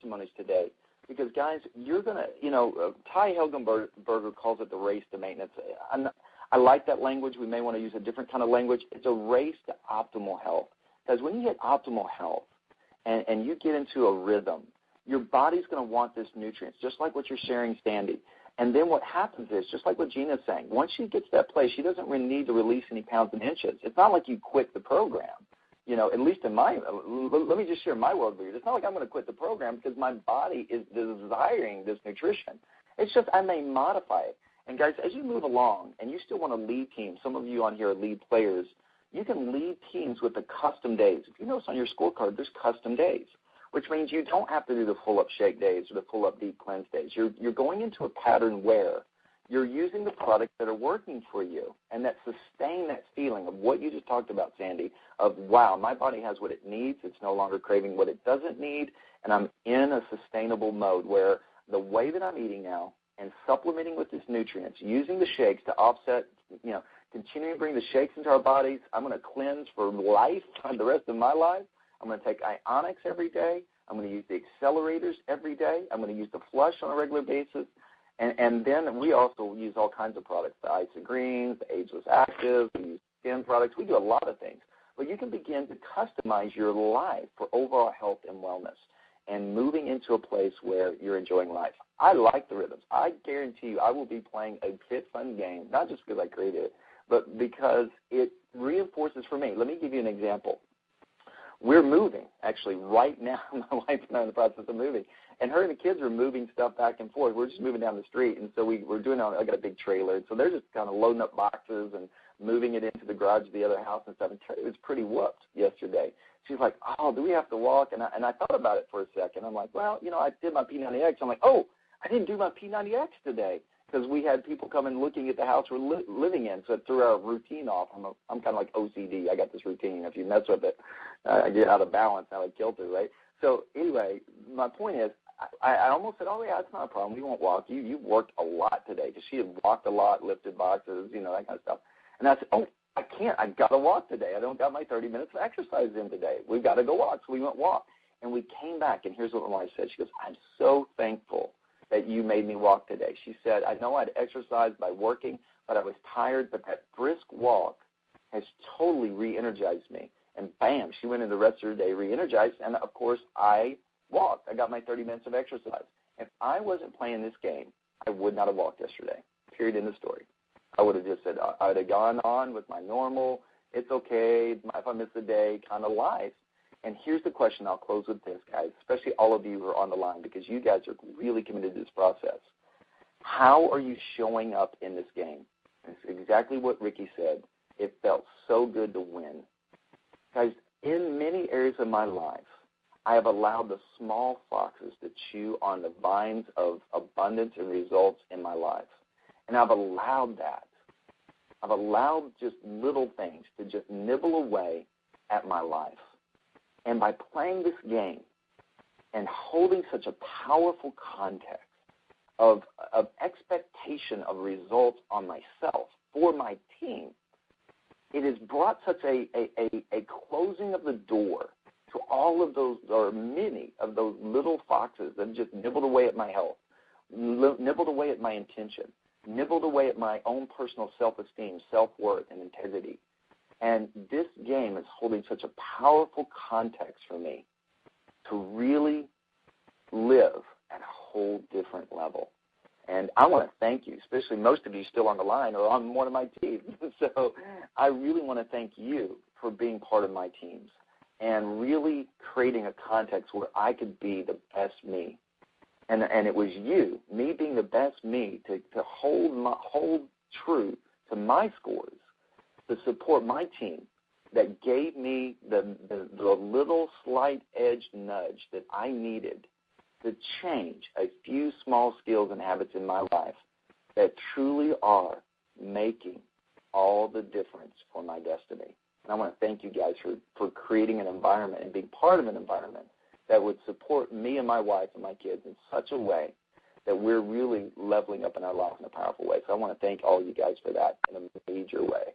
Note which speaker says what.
Speaker 1: testimonies today. Because, guys, you're going to, Ty Helgenberger calls it the race to maintenance. I like that language. We may want to use a different kind of language. It's a race to optimal health. Because when you get optimal health and you get into a rhythm, your body's going to want this nutrients, just like what you're sharing, Sandy. And then what happens is, just like what Gina's saying, once she gets to that place, she doesn't really need to release any pounds and inches. It's not like you quit the program. At least in let me just share my worldview. It's not like I'm going to quit the program because my body is desiring this nutrition. It's just I may modify it. And, guys, as you move along and you still want to lead teams, some of you on here are lead players, you can lead teams with the custom days. If you notice on your scorecard, there's custom days, which means you don't have to do the full-up shake days or the full-up deep cleanse days. You're going into a pattern where you're using the products that are working for you and that sustain that feeling of what you just talked about, Sandy, of, wow, my body has what it needs. It's no longer craving what it doesn't need, and I'm in a sustainable mode where the way that I'm eating now and supplementing with these nutrients, using the shakes to offset, continuing to bring the shakes into our bodies. I'm going to cleanse for life, the rest of my life. I'm going to take ionics every day. I'm going to use the accelerators every day. I'm going to use the flush on a regular basis. And then we also use all kinds of products, the Isogreens, the Ageless Active, we use skin products. We do a lot of things. But you can begin to customize your life for overall health and wellness and moving into a place where you're enjoying life. I like the rhythms. I guarantee you I will be playing a Fit Fun game, not just because I created it, but because it reinforces for me. Let me give you an example. We're moving, actually, right now. My wife and I are in the process of moving. And her and the kids are moving stuff back and forth. We're just moving down the street. And so we're doing I got a big trailer. So they're just kind of loading up boxes and moving it into the garage of the other house and stuff. And Terry was pretty whooped yesterday. She's like, oh, do we have to walk? And I thought about it for a second. I'm like, well, I did my P90X. I'm like, oh, I didn't do my P90X today because we had people coming looking at the house we're living in. So it threw our routine off. I'm kind of like OCD. I got this routine. If you mess with it, I get out of balance. I like kilter, right? So anyway, my point is, I almost said, oh, yeah, it's not a problem. We won't walk. You worked a lot today because she had walked a lot, lifted boxes, that kind of stuff. And I said, oh, I can't. I've got to walk today. I don't got my 30 minutes of exercise in today. We've got to go walk. So we went walk. And we came back, and here's what my wife said. She goes, I'm so thankful that you made me walk today. She said, I know I'd exercised by working, but I was tired, but that brisk walk has totally re-energized me. And bam, she went into the rest of her day re-energized, and, of course, I walked. I got my 30 minutes of exercise. If I wasn't playing this game, I would not have walked yesterday, period, in the story. I would have just said, I would have gone on with my normal, it's okay, if I miss a day kind of life. And here's the question. I'll close with this, guys, especially all of you who are on the line, because you guys are really committed to this process. How are you showing up in this game? It's exactly what Ricky said. It felt so good to win. Guys, in many areas of my life, I have allowed the small foxes to chew on the vines of abundance and results in my life. And I've allowed that. I've allowed just little things to just nibble away at my life. And by playing this game and holding such a powerful context of expectation of results on myself for my team, it has brought such a closing of the door to all of those, or many of those little foxes that have just nibbled away at my health, nibbled away at my intention, nibbled away at my own personal self-esteem, self-worth, and integrity. And this game is holding such a powerful context for me to really live at a whole different level. And I want to thank you, especially most of you still on the line or on one of my teams. So I really want to thank you for being part of my teams and really creating a context where I could be the best me. And it was you, me being the best me, to hold true to my scores, to support my team, that gave me the little slight edge nudge that I needed to change a few small skills and habits in my life that truly are making all the difference for my destiny. And I want to thank you guys for creating an environment and being part of an environment that would support me and my wife and my kids in such a way that we're really leveling up in our life in a powerful way. So I want to thank all you guys for that in a major way.